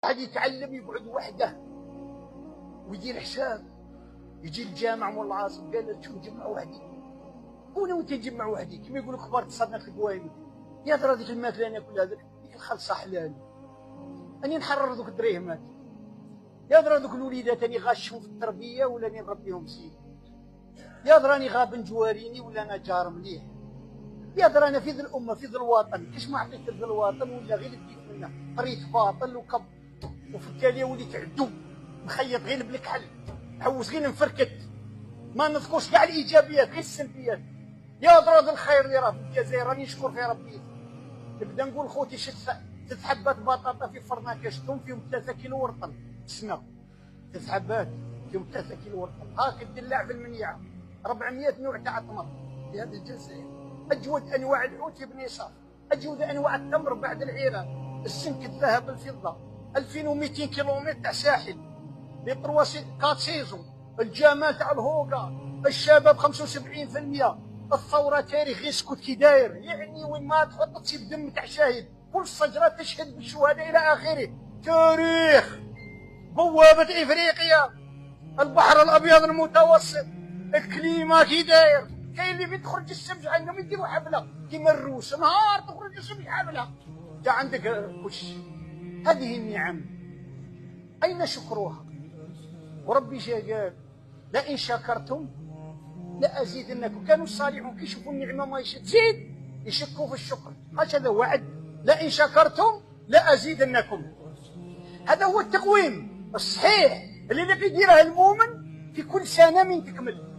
واحد يتعلم يقعد وحده ويدير حساب، يجي الجامع مول العاصم قال شو نجمع وحدي، وانا وانت نجمع وحدي كما يقولوا كبار تصدق القوايم. يا ترى هذيك الماكله انا كلها ديك الخلصه حلال، اني نحرر ذوك الدريهمات. يا ترى ذوك الوليدات اني غاشهم في التربيه ولا اني نربيهم سيد. يا ترى اني غاب جواريني ولا انا جار مليح. يا ترى انا في ذي الامه في ذي الوطن كاش ما عطيت ذي الوطن ولا غير بديت منه طريت باطل وكب، وفي التالي وليت عدو مخيط غير بالكحل، حوس غير نفركت، ما نذكرش كاع الايجابيات غير السلبيات. يا ترى ذا الخير اللي راه في الجزائر راني نشكر فيه ربي. نبدا نقول خوتي شت 3 حبات بطاطا في فرنا كشتهم فيهم 3 كيلو ورطل سنه، 3 حبات فيهم 3 كيلو ورطل. هاك الدلاع في المنيعه 400 نوع تاع التمر في هذه الجزائر. اجود انواع الحوت في بني صاف، اجود انواع التمر بعد العراق، الزنك الذهب الفضه، 2200 كيلومتر تاع ساحل، لي 4 سيزون، الجمال تاع الهوكا، الشباب 75%، الثوره تاريخ يسكت كي داير، يعني وين ما تحط تصيب دم تاع شاهد، كل الشجره تشهد بالشهداء الى اخره. تاريخ بوابه افريقيا، البحر الابيض المتوسط، الكليما كي داير. كاين اللي تخرج الشمس عندهم يديروا حفله كيما الروس، نهار تخرج الشمس حفله. انت عندك كلش. هذه النعم اين شكرها؟ وربي جا قال لئن شكرتم لازيدنكم. كانوا الصالحون كيشوفوا النعمه ما تزيد يشكوا في الشكر، هذا وعد لئن شكرتم لازيدنكم. هذا هو التقويم الصحيح اللي يديره المؤمن في كل سنه من تكمل.